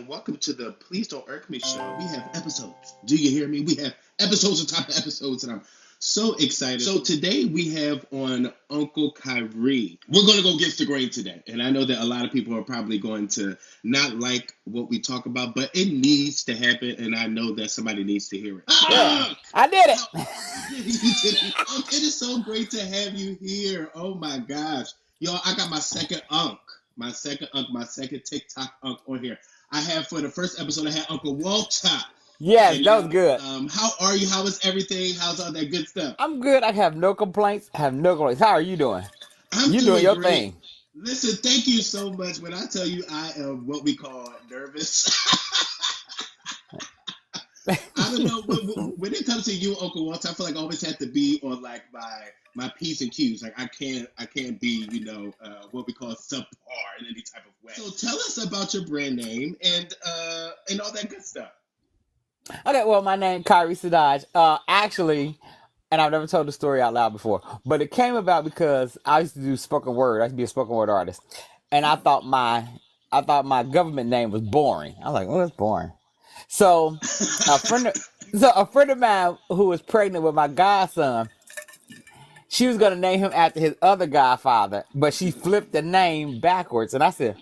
Welcome to the Please Don't Irk Me show. We have episodes. Do you hear me? We have episodes on top of episodes, and I'm so excited. So today we have on Uncle Kyrie. We're going to go against the grain today, and I know that a lot of people are probably going to not like what we talk about, but it needs to happen, and I know that somebody needs to hear it. Yeah, I did it. It is so great to have you here. Oh my gosh. Y'all, I got my second my second TikTok on here. I have for the first episode, I had Uncle Walter. Yes, And, that was good. how are you? How is everything? How's all that good stuff? I'm good. I have no complaints. How are you doing? I'm You doing doing your great. thing. Listen, thank you so much. When I tell you I am what we call nervous, I don't know. When it comes to you, Uncle Walter, I feel like I always have to be on like my P's and Q's. Like I can't be, what we call subpar in any type of way. So tell us about your brand name and all that good stuff. Okay, well, my name Kyrie Sadaj. Actually, and I've never told the story out loud before, but it came about because I used to do spoken word. I used to be a spoken word artist, and I thought my government name was boring. I was like, "Oh, that's boring." So a friend of mine who was pregnant with my godson, she was gonna name him after his other godfather, but she flipped the name backwards, and I said,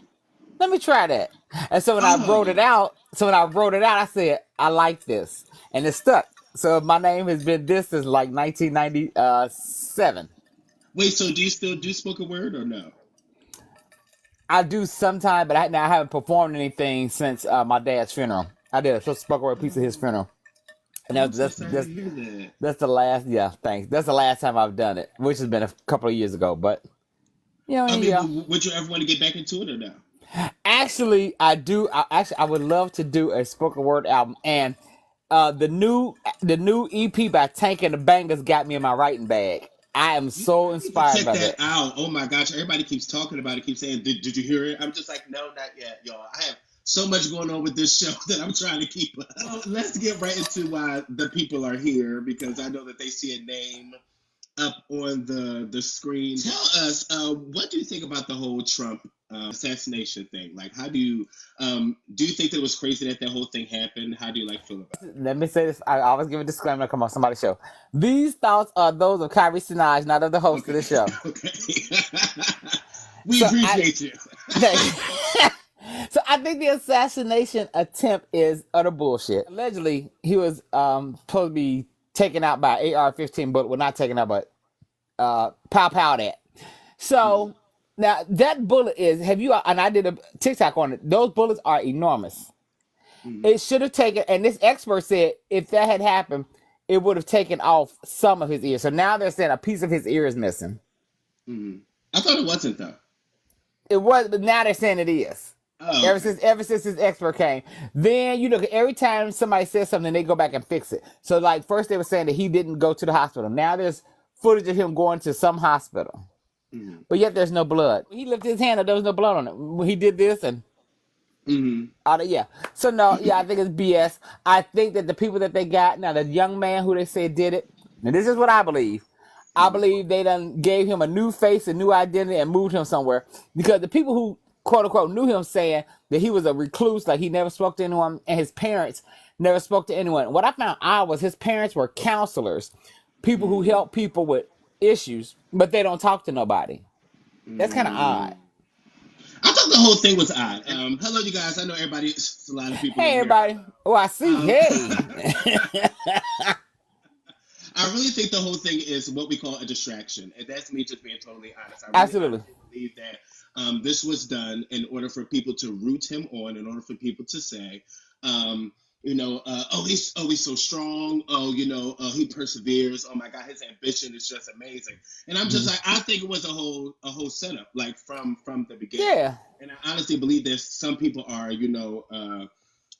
"Let me try that." And so when I Oh, wrote it out, I said, "I like this," and it stuck. So my name has been this since like 1997. wait. So do you still do spoken word or no? I do sometime, but I haven't performed anything since my dad's funeral. I did a spoken word piece of his funeral, and I'm so that's sorry that's to hear that. that's the last. Yeah, thanks. That's the last time I've done it, which has been a couple of years ago. But I mean, yeah. would you ever want to get back into it or no? Actually, I do. I would love to do a spoken word album, and the new EP by Tank and the Bangers got me in my writing bag. I am You so I need to inspired check by that that. out. Oh my gosh, everybody keeps talking about it, keeps saying, did you hear it? I'm just like, no, not yet, y'all. I have so much going on with this show that I'm trying to keep up. Well, let's get right into why the people are here because I know that they see a name up on the screen. Tell us, what do you think about the whole Trump assassination thing? Like, how do you think that it was crazy that whole thing happened? How do you like feel about Let me say this. I always give a disclaimer to come on somebody's show. These thoughts are those of Kyrie Sinaj, not of the it? host of Okay, the show. okay. We So I appreciate you. so I think the assassination attempt is utter bullshit. Allegedly, he was supposed to be taken out by AR-15, but well, not taken out, but pow pow that. Mhm. So now that bullet is have you and I did a TikTok on it. Those bullets are enormous. Mhm. It should have taken, and this expert said if that had happened, it would have taken off some of his ear. So now they're saying a piece of his ear is missing. Mhm. I thought it wasn't though. It was, but now they're saying it is. Oh, Ever okay. since ever since this expert came, then every time somebody says something, they go back and fix it. So like first they were saying that he didn't go to the hospital. Now there's footage of him going to some hospital, Mhm. but yet there's no blood. He lifted his hand and there was no blood on it. When he did this and Mhm. all that, yeah. So no, yeah, I think it's BS. I think that the people that they got now, the young man who they said did it, and this is what I believe. I Mhm. believe they done gave him a new face, a new identity, and moved him somewhere. Because the people who quote unquote knew him saying that he was a recluse, like he never spoke to anyone, and his parents never spoke to anyone. What I found out was his parents were counselors, people who Mhm. help people with issues, but they don't talk to nobody. That's kind of Mhm. odd. I thought the whole thing was odd. Hello, you guys. I know everybody. It's a lot of people Hey in here. everybody. Oh, I see. Um, Hey. I really think the whole thing is what we call a distraction, and that's me just being totally honest. I really Absolutely. honestly believe that this was done in order for people to root him on, in order for people to say, um, he's so strong. Oh, he perseveres. Oh my God, his ambition is just amazing. And I'm just Mhm. like, I think it was a whole setup, like from the beginning. Yeah. And I honestly believe that some people are,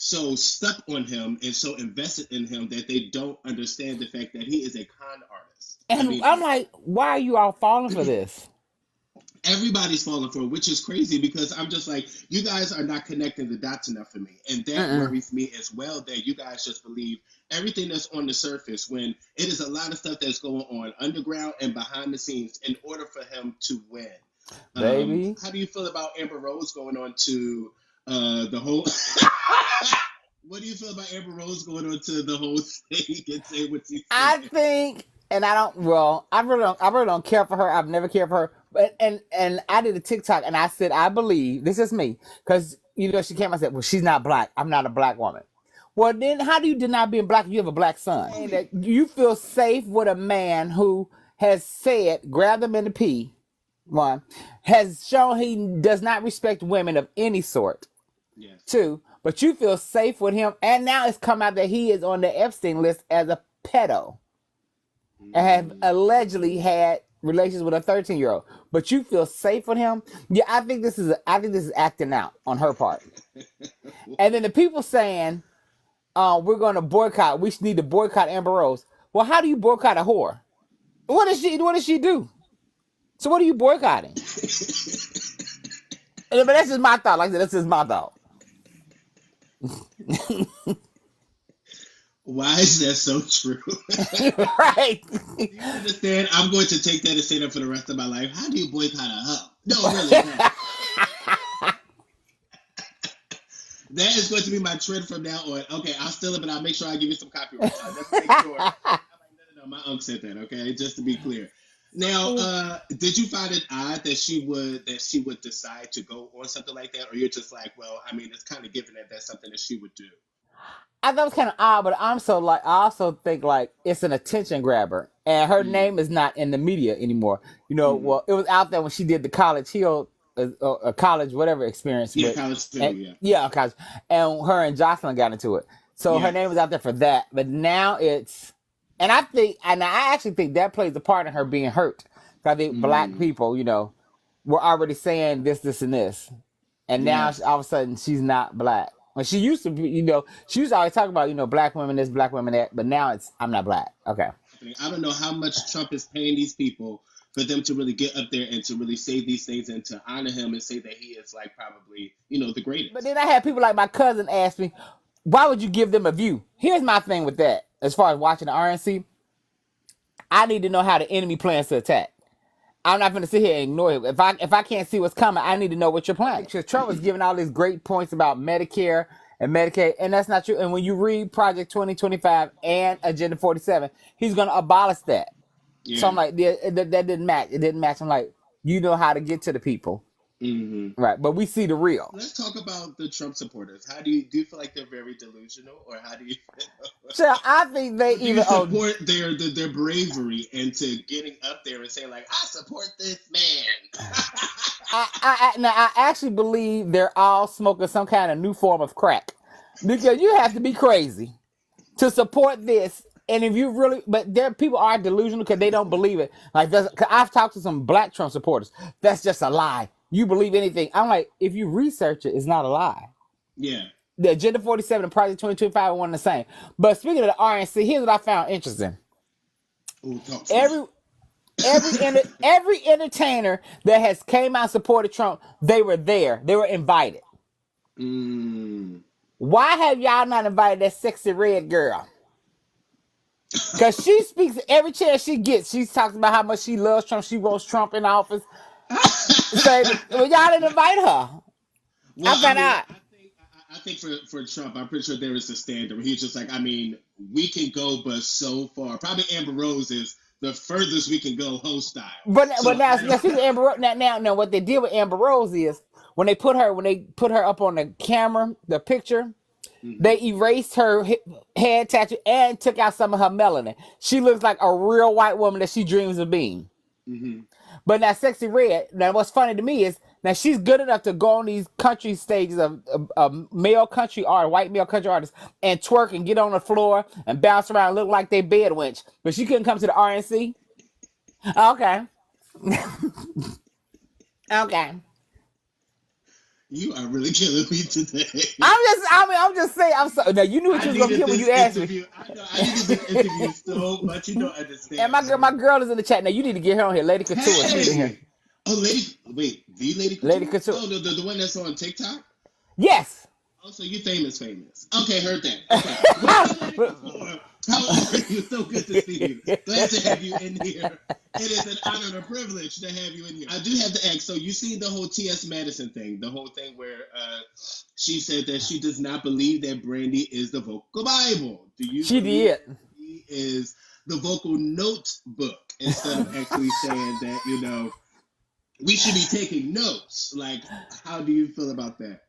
so stuck on him and so invested in him that they don't understand the fact that he is a con artist. I And mean, I'm like, why are you all falling for this? everybody's falling for it, which is crazy because I'm just like, you guys are not connecting the dots enough for me. And that Mm-mm. worries me as well that you guys just believe everything that's on the surface when it is a lot of stuff that's going on underground and behind the scenes in order for him to win. Baby. How do you feel about Amber Rose going on to The whole. What do you feel about Amber Rose going on to the whole thing and saying what she said? I think, and I don't. Well, I really don't care for her. I've never cared for her. But and I did a TikTok and I said I believe this is me because she came. I said, well, she's not black. I'm not a black woman. Well, then how do you deny being black if you have a black son? And that you feel safe with a man who has said, grab them in the pee. One has shown he does not respect women of any sort. Yes. Two, but you feel safe with him, and now it's come out that he is on the Epstein list as a pedo, and have allegedly had relations with a 13-year-old. But you feel safe with him. Yeah, I think this is acting out on her part. And then the people saying, we're going to boycott. We need to boycott Amber Rose. Well, how do you boycott a whore? What does she do? So what are you boycotting? But that's just my thought. Like I said, that's just my thought. Why is that so true? Right. You understand? I'm going to take that and say that for the rest of my life. How do you boycott a hoe? No, really. No. That is going to be my trend from now on. Okay, I'll steal it, but I'll make sure I give you some copyright. Just make sure. I'm like, no, my uncle said that. Okay, just to be clear. Now, did you find it odd that she would decide to go on something like that, or you're just like, well, I mean, it's kind of given that that's something that she would do? I thought it was kind of odd, but I also think like it's an attention grabber, and her name is not in the media anymore. Well, it was out there when she did the College Hill, a college whatever experience. Yeah, College Hill, yeah, college, and her and Jocelyn got into it. So her name was out there for that, but now it's. And I actually think that plays a part in her being hurt. I think black people, were already saying this, and this. And now all of a sudden she's not black. When she used to be, she used to always talk about, black women this, black women that. But now I'm not black. Okay. I don't know how much Trump is paying these people for them to really get up there and to really say these things and to honor him and say that he is like probably, the greatest. But then I had people like my cousin ask me, why would you give them a view? Here's my thing with that. As far as watching the RNC, I need to know how the enemy plans to attack. I'm not going to sit here and ignore it. If I can't see what's coming, I need to know what you're planning. Because Trump was giving all these great points about Medicare and Medicaid, and that's not true. And when you read Project 2025 and Agenda 47, he's going to abolish that. Yeah. So I'm like, that didn't match. It didn't match. I'm like, you know how to get to the people. Mm-hmm. Right, but we see the real. Let's talk about the Trump supporters. How do you feel like they're very delusional, or how do you feel? So I think they even support their bravery into getting up there and saying like, I support this man. I actually believe they're all smoking some kind of new form of crack, because you have to be crazy to support this. And if you really, but people are delusional because they don't believe it. Like, I've talked to some black Trump supporters. That's just a lie. You believe anything. I'm like, if you research it, it's not a lie. Yeah. The Agenda 47 and Project 2025 are one and the same. But speaking of the RNC, here's what I found interesting. Ooh, every entertainer that has came out and supported Trump, they were there. They were invited. Why have y'all not invited that sexy red girl? Because she speaks every chance she gets. She talks about how much she loves Trump. She wants Trump in office. Well, y'all didn't invite her. Well, I think for Trump, I'm pretty sure there is a standard. He's just like, I mean, we can go but so far. Probably Amber Rose is the furthest we can go host style. But now Amber Rose. Now what they did with Amber Rose is when they put her up on the camera, the picture. They erased her head tattoo and took out some of her melanin. She looks like a real white woman that she dreams of being. Mm-hmm. But now Sexy Red, now what's funny to me is, now she's good enough to go on these country stages of white male country artists and twerk and get on the floor and bounce around and look like they bed wench. But she couldn't come to the RNC? Okay. Okay. You are really killing me today. I'm just saying. I'm sorry. Now you knew what you was gonna get when you asked me. I know. I needed this interview so much. You don't understand. And my girl is in the chat. Now you need to get her on here, Lady Couture. Hey. She's in here. Oh, the Lady Couture. Lady Couture. Oh, the one that's on TikTok. Yes. Oh, so you famous. Okay, heard that. Okay. How are you? So good to see you. Glad to have you in here. It is an honor and a privilege to have you in here. I do have to ask. So you see the whole T.S. Madison thing, the whole thing where she said that she does not believe that Brandy is the Vocal Bible. Do you? She did. She is the Vocal Notebook instead of actually saying that we should be taking notes. Like, how do you feel about that?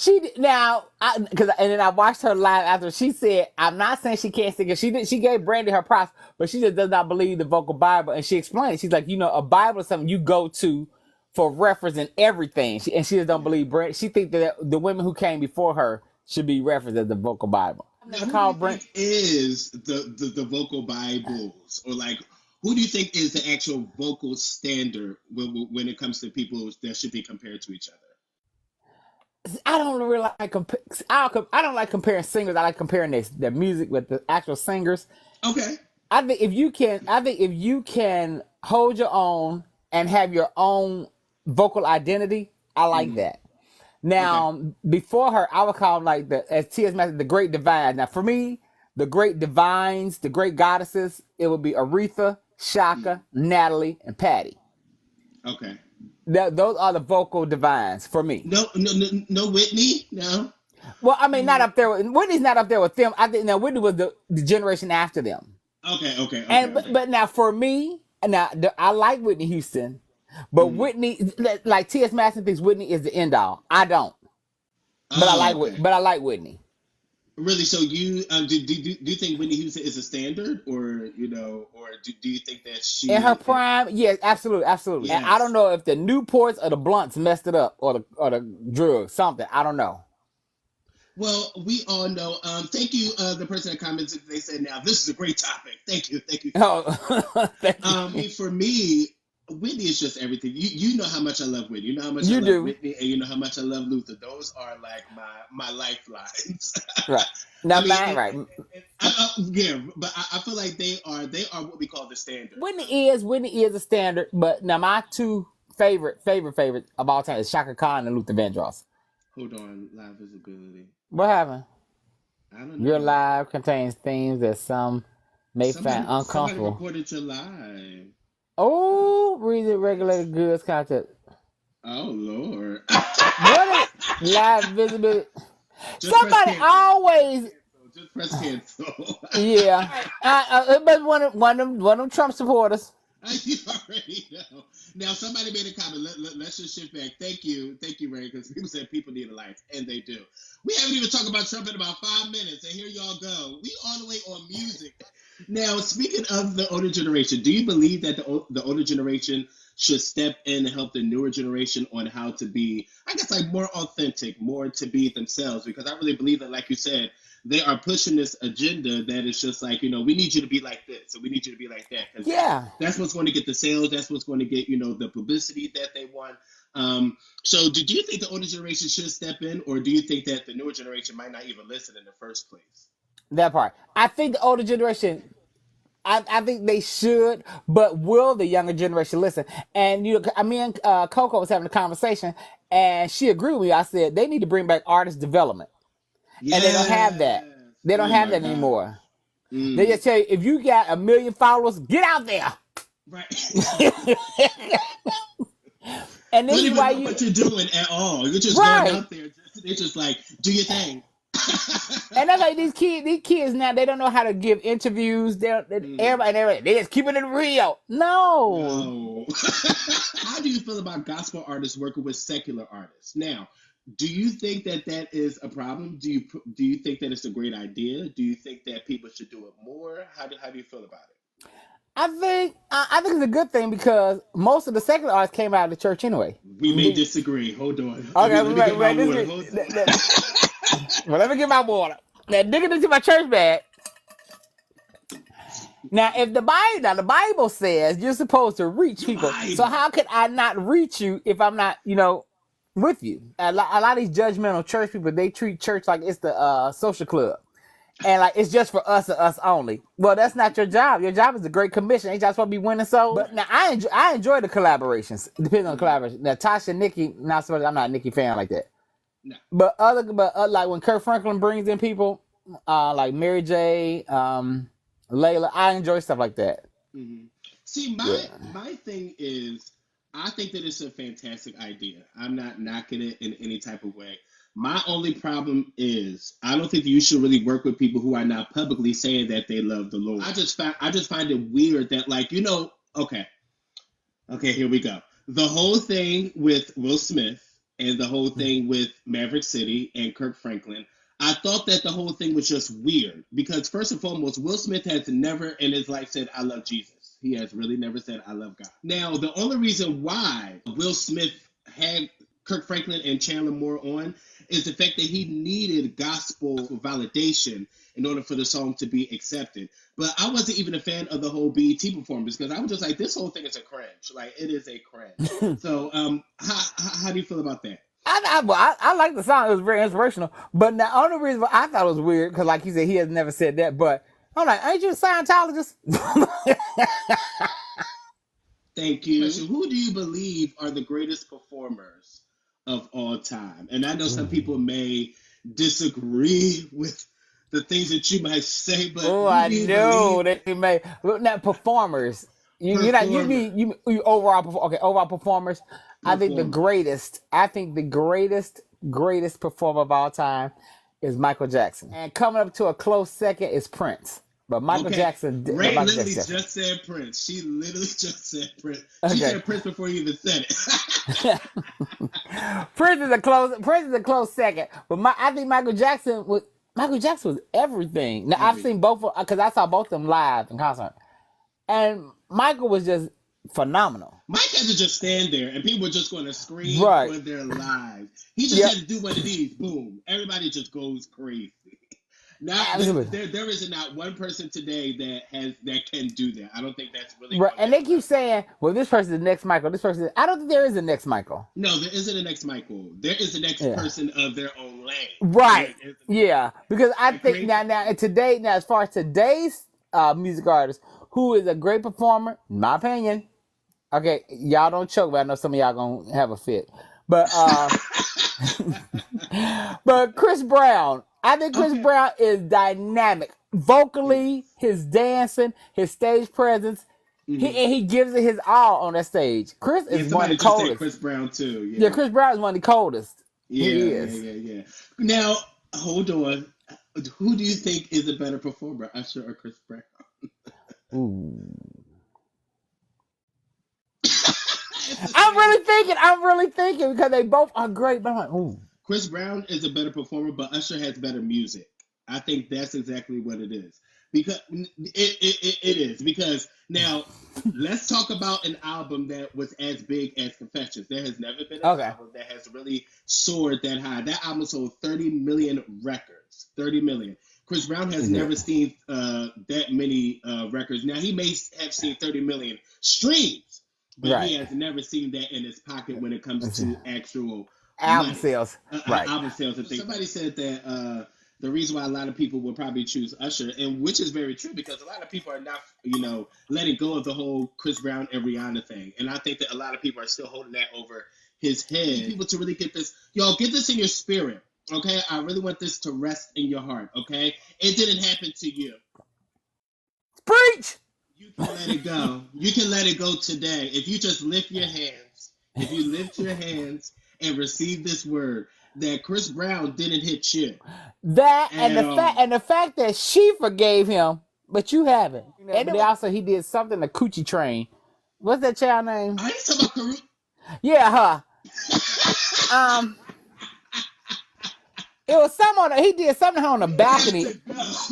And then I watched her live after. She said, "I'm not saying she can't sing it. She gave Brandy her props, but she just does not believe the Vocal Bible." And she explained, she's like, a Bible is something you go to for reference in everything. She just don't believe Brandy. She thinks that the women who came before her should be referenced as the Vocal Bible. Now, who do you think is the Vocal Bibles, or like, who do you think is the actual vocal standard when it comes to people that should be compared to each other? I don't really like I don't like comparing singers. I like comparing their music with the actual singers. Okay. I think if you can hold your own and have your own vocal identity, I like that. Now, before her, I would call them as T.S. Madison, the Great Divine. Now, for me, the Great Divines, the Great Goddesses, it would be Aretha, Shaka, Natalie, and Patty. Okay. Those are the vocal divines for me. No, Whitney, no. Well, I mean, not up there. Whitney's not up there with them. I think now Whitney was the generation after them. Okay. But now for me, I like Whitney Houston, but Whitney, like T.S. Madison thinks Whitney is the end all. I don't. But I like Whitney. Really? So you do you think Whitney Houston is a standard, or do you think that she in her prime? Yes, absolutely. Yes. And I don't know if the Newports or the blunts messed it up, or the drugs, something. I don't know. Well, we all know. Thank you, the person that commented. They said, "Now this is a great topic." Thank you. Oh, thank you. For me, Whitney is just everything. You know how much I love Whitney. You know how much I love Whitney, and you know how much I love Luther. Those are like my lifelines. Right. Now, right. But I feel like they are what we call the standard. Whitney is a standard, but now my two favorite of all time is Shaka Khan and Luther Vandross. Hold on, live visibility. What happened? I don't know. Your live contains themes that some may find uncomfortable. Somebody recorded your live. Oh, reason regulated goods content. Oh Lord. What is live visibility? Somebody always just press cancel. Yeah. But one of them Trump supporters. You already know. Now somebody made a comment. Let's just shift back. Thank you, Ray, because people said people need a life, and they do. We haven't even talked about Trump in about 5 minutes, and here y'all go. We all the way on music. Now, speaking of the older generation, do you believe that the older generation should step in and help the newer generation on how to be, I guess, like more authentic, more to be themselves? Because I really believe that, like you said, they are pushing this agenda that is just like, we need you to be like this, and we need you to be like that. Yeah. That's what's going to get the sales. That's what's going to get, the publicity that they want. So do you think the older generation should step in, or do you think that the newer generation might not even listen in the first place? That part. I think the older generation, I think they should, but will the younger generation listen? And me and Coco was having a conversation, and she agreed with me. I said they need to bring back artist development. Yes. And they don't have that. They don't have that anymore. They just tell you, if you got 1 million followers, get out there. Right. And this is why what you're doing at all. You're just going out there. They're just like, do your thing. And that's like these kids now, they don't know how to give interviews. Everybody, they just keeping it real. No. How do you feel about gospel artists working with secular artists? Now, do you think that is a problem? Do you think that it's a great idea? Do you think that people should do it more? How do you feel about it? I think it's a good thing, because most of the secular artists came out of the church anyway. We may disagree. Hold on. Okay, let me get my water. Now, dig it into my church bag. Now, if the Bible says you're supposed to reach people, so how could I not reach you if I'm not, with you? A lot of these judgmental church people, they treat church like it's the social club. And like it's just for us and us only. Well, that's not your job. Your job is the Great Commission. Ain't y'all supposed to be winning souls? But now I enjoy the collaborations. Depending on the collaboration. Now Tasha, Nikki, I'm not a Nikki fan like that. No. But like when Kirk Franklin brings in people, like Mary J, Layla. I enjoy stuff like that. Hmm. See, Yeah. my thing is, I think that it's a fantastic idea. I'm not knocking it in any type of way. My only problem is, I don't think you should really work with people who are not publicly saying that they love the Lord. I just find it weird that, like, okay, okay, here we go. The whole thing with Will Smith and the whole thing with Maverick City and Kirk Franklin, I thought that the whole thing was just weird because, first and foremost, Will Smith has never in his life said, I love Jesus. He has really never said, I love God. Now, the only reason why Will Smith had Kirk Franklin and Chandler Moore on is the fact that he needed gospel validation in order for the song to be accepted. But I wasn't even a fan of the whole BET performance because I was just like, this whole thing is a cringe. Like, it is a cringe. So, how do you feel about that? I like the song. It was very inspirational. But the only reason why I thought it was weird, because like you said, he has never said that. But I'm like, ain't you a Scientologist? Thank you. Who do you believe are the greatest performers of all time? And I know some people may disagree with the things that you might say, but Oh, who I do you know believe? they may. Look, now performers. You overall performers. I think the greatest. I think the greatest performer of all time is Michael Jackson, and coming up to a close second is Prince. But Michael Jackson. Ray literally just said Prince. She literally just said Prince. She said Prince before you even said it. Prince is a close second. But I think Michael Jackson was everything. Now I've seen both because I saw both of them live in concert, and Michael was just phenomenal. Mike had to just stand there, and people were just going to scream for their lives. He just had to do one of these. Boom! Everybody just goes crazy. Now there is not one person today that can do that. I don't think that's really right. And they keep saying, "Well, this person is the next Michael. This person." I don't think there is a next Michael. No, there isn't a next Michael. There is a next person of their own lane. Right. Yeah. Because I think now as far as today's music artist, who is a great performer, in my opinion. Okay, y'all don't choke, but I know some of y'all gonna have a fit. But but Chris Brown. I think Chris Brown is dynamic. Vocally, his dancing, his stage presence, he gives it his all on that stage. Chris is one of the coldest. Chris Brown too. Yeah, Chris Brown is one of the coldest. Yeah. Now, hold on. Who do you think is a better performer, Usher or Chris Brown? Ooh. I'm really thinking because they both are great. But I'm like, ooh. Chris Brown is a better performer, but Usher has better music. I think that's exactly what it is. Because it is. Because now, let's talk about an album that was as big as Confessions. There has never been an album that has really soared that high. That album sold 30 million records. 30 million. Chris Brown has never seen that many records. Now, he may have seen 30 million streams, but he has never seen that in his pocket when it comes to actual album sales. Album sales and things. Somebody said that the reason why a lot of people will probably choose Usher, and which is very true, because a lot of people are not, letting go of the whole Chris Brown and Rihanna thing. And I think that a lot of people are still holding that over his head. People to really get this, get this in your spirit, okay? I really want this to rest in your heart, okay? It didn't happen to you. Preach! You can let it go. You can let it go today. If you just lift your hands, and receive this word that Chris Brown didn't hit you. And the fact that she forgave him, but you haven't. And also he did something to Coochie Train. What's that child name? Are you talking about Karrueche? Yeah, her. It was he did something on the balcony.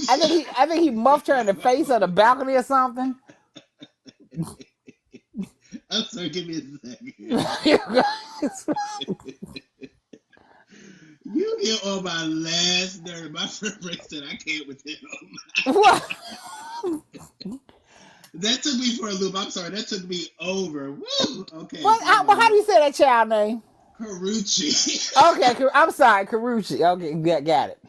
I think he muffed her in the face on the balcony or something. I'm sorry, give me a second. You get on my last nerve. My friend Rick said I can't with him. What? That took me for a loop. I'm sorry. That took me over. Woo! Okay. How do you say that child name? Karrueche. Okay, I'm sorry, Karrueche. Okay, got it.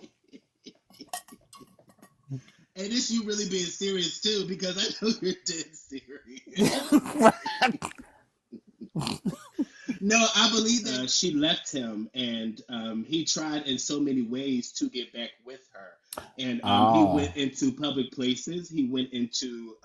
And this you really being serious too, because I know you're dead serious. No, I believe that she left him, and he tried in so many ways to get back with her. and he Oh. went into public places. He went into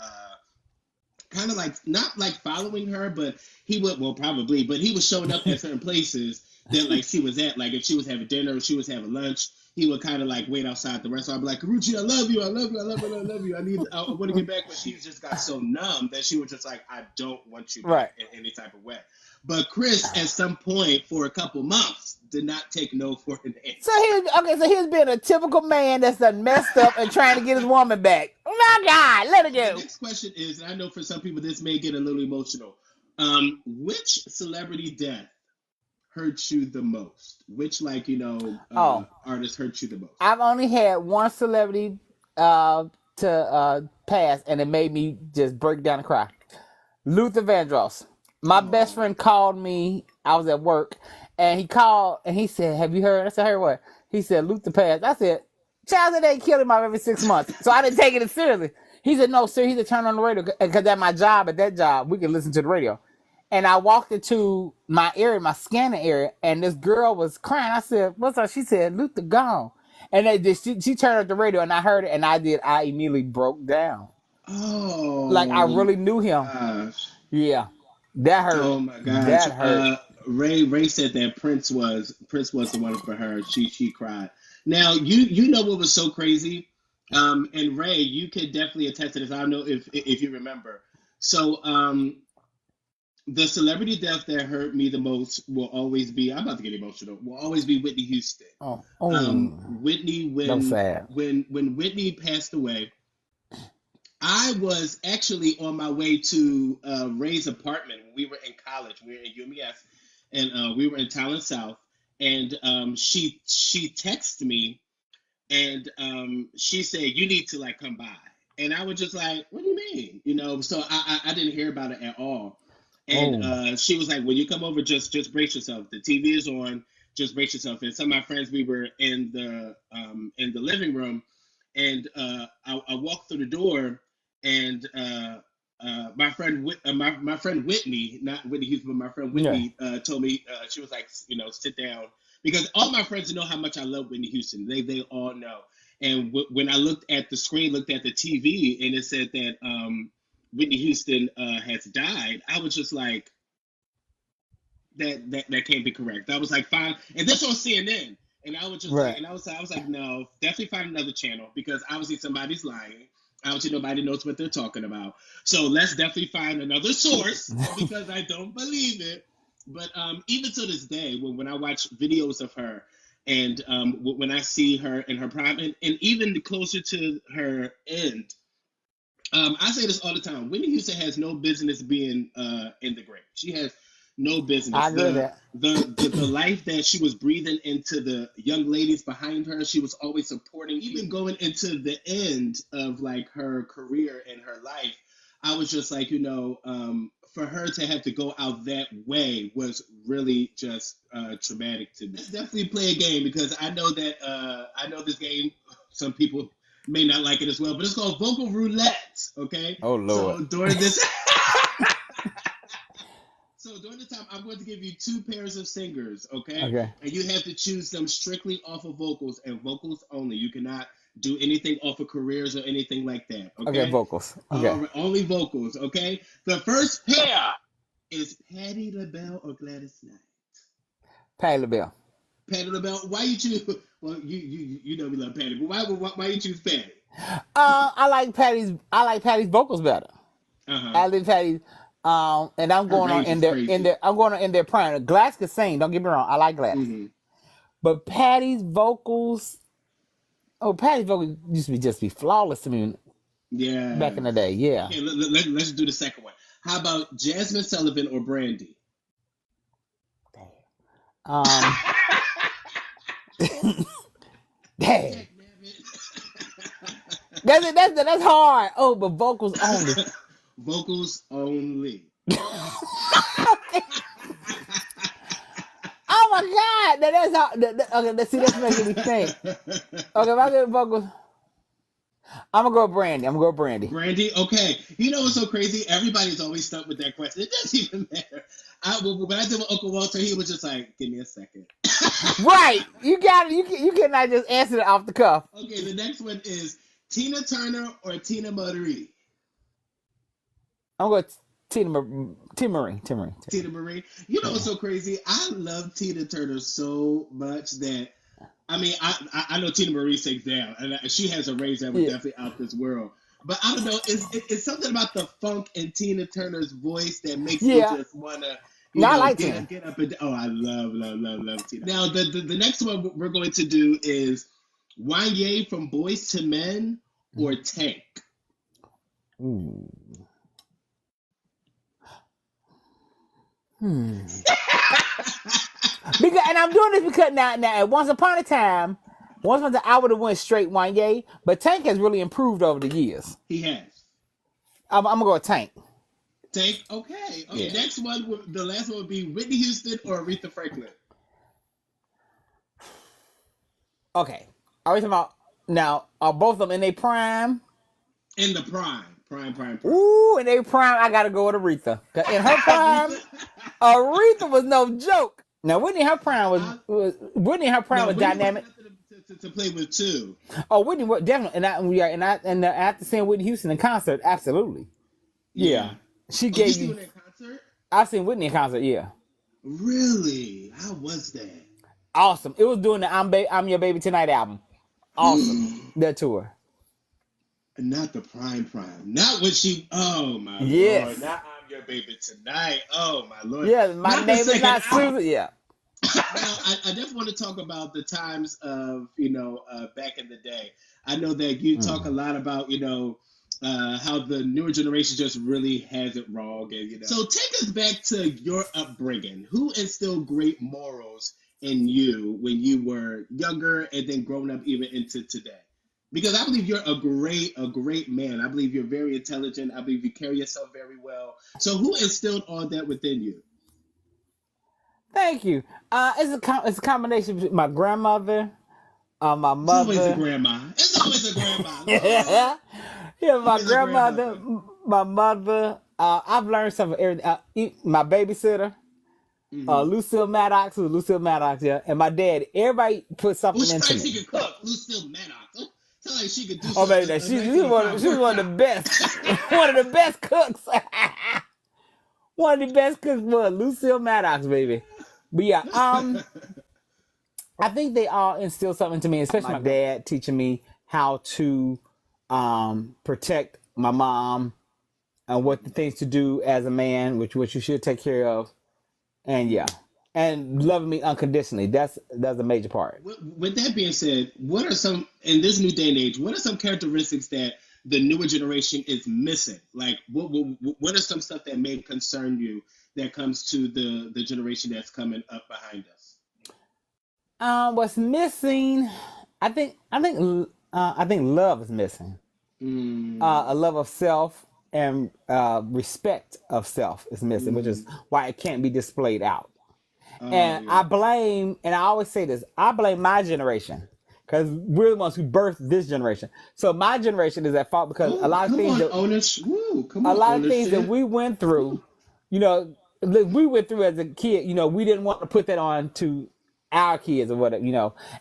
kind of like not like following her, but he would probably, but he was showing up at certain places that like she was at. Like if she was having dinner, or she was having lunch, he would kind of like wait outside the restaurant. I'd be like, Karuchi, I love you, I love you, I love you, I love you. I want to get back, but she just got so numb that she was just like, I don't want you back in any type of way. But Chris, at some point for a couple months, did not take no for an answer. So he was being a typical man that's done messed up and trying to get his woman back. Oh my God, let it go. The next question is, and I know for some people this may get a little emotional. Which celebrity death hurt you the most? Which artist hurt you the most? I've only had one celebrity to pass, and it made me just break down and cry. Luther Vandross. My best friend called me. I was at work, and he called and he said, "Have you heard?" I said, "Heard what?" He said, "Luther passed." I said, "Child, said they killed him out every 6 months." So I didn't take it seriously. He said, "No, sir." He said, "Turn on the radio because at my job, at that job, we can listen to the radio." And I walked into my area, my scanning area, and this girl was crying. I said, "What's up?" She said, "Luther gone." And she turned up the radio, and I heard it, and I immediately broke down. Oh, like I really knew him. Gosh. Yeah. That hurt. Oh my gosh. That hurt. Ray said that Prince was the one for her. She cried. Now you know what was so crazy, and Ray, you could definitely attest to this. I don't know if you remember. So the celebrity death that hurt me the most will always be, I'm about to get emotional, will always be Whitney Houston. Whitney, when Whitney passed away, I was actually on my way to Ray's apartment when we were in college. We were in UMES, and we were in Talent South. And she texted me, and she said, "You need to like come by." And I was just like, "What do you mean?" So I didn't hear about it at all. And she was like, "When you come over, just brace yourself. The TV is on. Just brace yourself." And some of my friends, we were in the living room, and I walked through the door. And my friend Whitney, not Whitney Houston, but my friend Whitney, told me, she was like, sit down, because all my friends know how much I love Whitney Houston. They all know. And when I looked at the screen, looked at the TV, and it said that Whitney Houston has died, I was just like, that can't be correct. I was like, fine, and this on CNN, and I was just like, and I was like, no, definitely find another channel, because obviously somebody's lying. Obviously, nobody knows what they're talking about. So let's definitely find another source, because I don't believe it. But even to this day, when I watch videos of her, and when I see her in her prime, and even closer to her end, I say this all the time. Whitney Houston has no business being in the grave. She has no business. I agree with that. The life that she was breathing into the young ladies behind her, she was always supporting. Even going into the end of like her career and her life, I was just like, for her to have to go out that way was really just traumatic to me. Let's definitely play a game, because I know that I know this game. Some people may not like it as well, but it's called Vocal Roulette. Okay. Oh Lord. So during this. So during the time, I'm going to give you two pairs of singers, okay? Okay. And you have to choose them strictly off of vocals, and vocals only. You cannot do anything off of careers or anything like that, okay? Okay, vocals. Okay. Only vocals, okay? The first pair is Patti LaBelle or Gladys Knight. Patti LaBelle. Patti LaBelle. Why you choose? Well, you know we love Patti, but why you choose Patti? I like Patty's vocals better. I like Patty's. And I'm going on in their prime. Gladys can sing. Don't get me wrong. I like Gladys, but Patty's vocals. Oh, Patty's vocals used to just be flawless to me. Yeah. Back in the day, yeah. Okay, let's do the second one. How about Jasmine Sullivan or Brandy? Damn. That's hard. Oh, but vocals only. Vocals only. Oh my God! That's how. Okay, let's see. That's making me think. Okay, if I get vocals. I'm gonna go Brandy. I'm gonna go Brandy. Brandy, okay. You know what's so crazy? Everybody's always stuck with that question. It doesn't even matter. When I did with Uncle Walter, he was just like, "Give me a second." Right. You got it. You cannot just answer it off the cuff. Okay, the next one is Tina Turner or Tina Marie. I'm going to Tina Marie. Tina Marie. You know what's so crazy? I love Tina Turner so much that I mean, I know Tina Marie sings down, and she has a range that was definitely out this world. But I don't know, it's something about the funk in Tina Turner's voice that makes me just want to, get up and oh, I love Tina. Now, the next one we're going to do is Wanye from Boys to Men or Tank. Ooh. Because, and I'm doing this because now once upon a time, I would have went straight Wanye, but Tank has really improved over the years. He has. I'm gonna go with Tank. Tank, okay. Yeah. Next one, the last one would be Whitney Houston or Aretha Franklin. Okay, are we talking about now? Are both of them in their prime? In the prime. Ooh, in their prime, I gotta go with Aretha. In her prime, Aretha was no joke. Now Whitney, her prime was dynamic. To play with too. Oh, Whitney, definitely, and after seeing Whitney Houston in concert, absolutely. Yeah. She gave you. In concert? I've seen Whitney in concert. Yeah. Really? How was that? Awesome. It was doing the I'm Your Baby Tonight album. Awesome. That tour. Not the prime. Not when she. Oh my Lord. Not I'm Your Baby Tonight. Oh my Lord. Yeah, my name is not Susan. Yeah. I definitely want to talk about the times of back in the day. I know that you talk a lot about how the newer generation just really has it wrong, and So take us back to your upbringing. Who instilled great morals in you when you were younger, and then growing up even into today? Because I believe you're a great man. I believe you're very intelligent. I believe you carry yourself very well. So who instilled all that within you? Thank you. It's a combination between my grandmother, my mother. It's always a grandma. Yeah, my grandmother, my mother. I've learned something. My babysitter, Lucille Maddox, yeah, and my dad. Everybody put something into me. She could cook. Lucille Maddox. Tell her she could do. Oh, baby, she was one of the best. One of the best cooks. One of the best cooks was Lucille Maddox, baby. But yeah, I think they all instill something to me, especially my dad teaching me how to protect my mom and what the things to do as a man, which you should take care of, and and loving me unconditionally. That's a major part. With that being said, what are some in this new day and age? What are some characteristics that the newer generation is missing? Like, what are some stuff that may concern you that comes to the generation that's coming up behind us? What's missing? I think love is missing. A love of self and respect of self is missing, which is why it can't be displayed out. And I always say this, I blame my generation. Because we're the ones who birthed this generation. So my generation is at fault because a lot of things that we went through, we went through as a kid, we didn't want to put that on to our kids or whatever,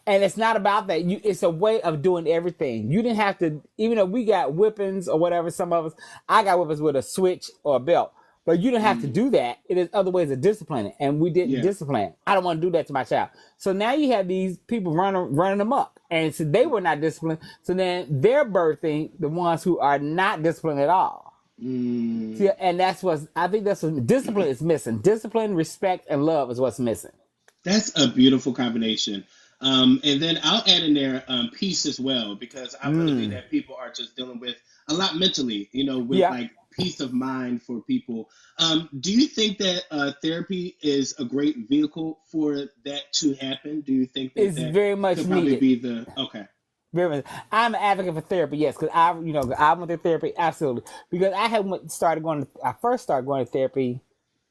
And it's not about that. It's a way of doing everything. You didn't have to, even though we got whippings or whatever, some of us, I got whippings with a switch or a belt. But you don't have to do that. It is other ways of disciplining, and we didn't discipline. I don't want to do that to my child. So now you have these people running them up, and so they were not disciplined. So then they're birthing the ones who are not disciplined at all. See, and that's what discipline is missing. Discipline, respect, and love is what's missing. That's a beautiful combination. And then I'll add in there peace as well, because I really think that people are just dealing with a lot mentally, with like peace of mind for people. Do you think that therapy is a great vehicle for that to happen? Do you think that it's very much could needed? Probably be okay. Very much. I'm an advocate for therapy, yes, because I went to therapy absolutely because I first started going to therapy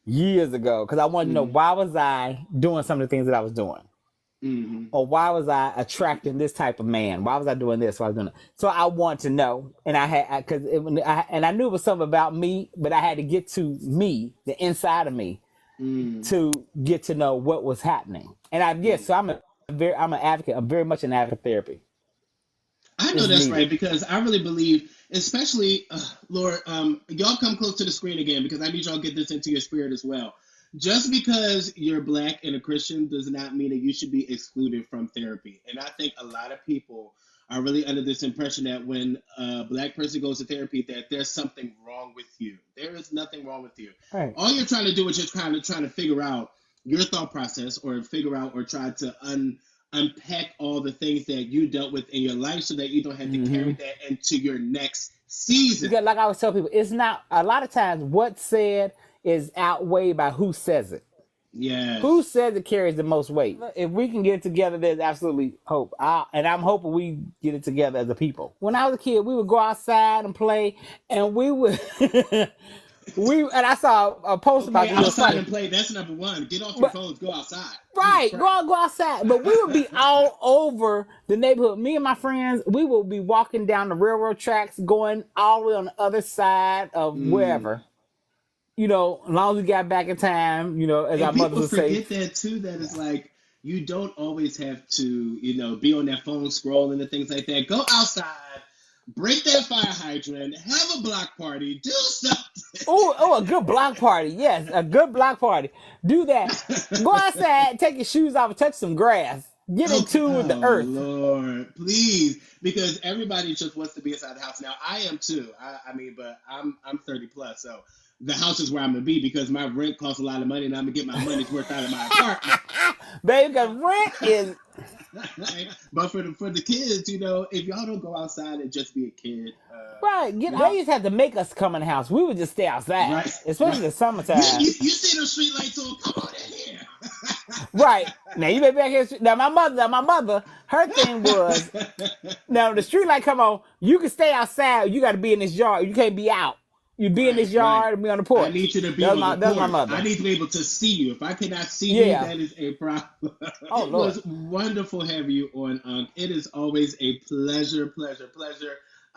years ago because I wanted to know why was I doing some of the things that I was doing. or why was I attracting this type of man? Why was I doing this? Why was I doing it? So I want to know, and I knew it was something about me, but I had to get to me, the inside of me, to get to know what was happening. And so I'm an advocate. I'm very much an advocate of therapy. I know that's right, because I really believe, especially, Lord, y'all come close to the screen again, because I need y'all to get this into your spirit as well. Just because you're Black and a Christian does not mean that you should be excluded from therapy. And I think a lot of people are really under this impression that when a Black person goes to therapy, that there's something wrong with you. There is nothing wrong with you. Right. All you're trying to do is just kind of trying to figure out your thought process, or figure out or try to unpack all the things that you dealt with in your life, so that you don't have to carry that into your next season. Because, like I always tell people, it's not, a lot of times what's said is outweighed by who says it. Yeah. Who says it carries the most weight? If we can get it together, there's absolutely hope. And I'm hoping we get it together as a people. When I was a kid, we would go outside and play, and we would... and I saw a post about this. Outside and play, that's number one. Get off your phones, go outside. Right, go outside. But we would be all over the neighborhood. Me and my friends, we would be walking down the railroad tracks, going all the way on the other side of wherever. You know, as long as we got back in time, you know, as our mothers would say. People forget that too, that it's like, you don't always have to, you know, be on that phone scrolling and things like that. Go outside. Break that fire hydrant, have a block party, do something. Oh, a good block party. Yes, a good block party. Do that. Go outside, take your shoes off, and touch some grass. Get in tune with the earth. Lord, please. Because everybody just wants to be inside the house. Now, I am too. I mean, but I'm 30 plus, so the house is where I'm going to be, because my rent costs a lot of money, and I'm going to get my money's worth out of my apartment. Baby, because rent is... Right? But for the kids, you know, if y'all don't go outside and just be a kid, right? They used to have to make us come in the house. We would just stay outside, right, especially in the summertime. You see those street lights on? Come on in here. Right now, you better back here. Now, my mother, her thing was, now the street light come on, you can stay outside. You got to be in this yard. You can't be out. You be in this yard and be on the porch. I need you to be on the porch. That's my mother. I need to be able to see you. If I cannot see you, that is a problem. Oh, it Lord. was wonderful having you on. It is always a pleasure.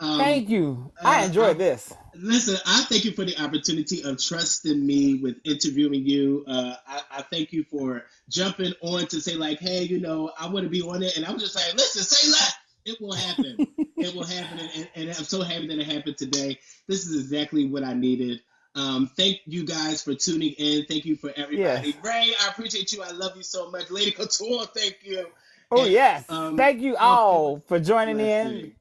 Thank you. I enjoyed this. Listen, I thank you for the opportunity of trusting me with interviewing you. I thank you for jumping on to say, like, hey, you know, I want to be on it. And I'm just like, listen, say less. It will happen. It will happen. And I'm so happy that it happened today. This is exactly what I needed. Thank you guys for tuning in. Thank you for everybody. Yes. Ray, I appreciate you. I love you so much. Lady Couture, thank you. Oh, and, yes. Thank you all for joining in.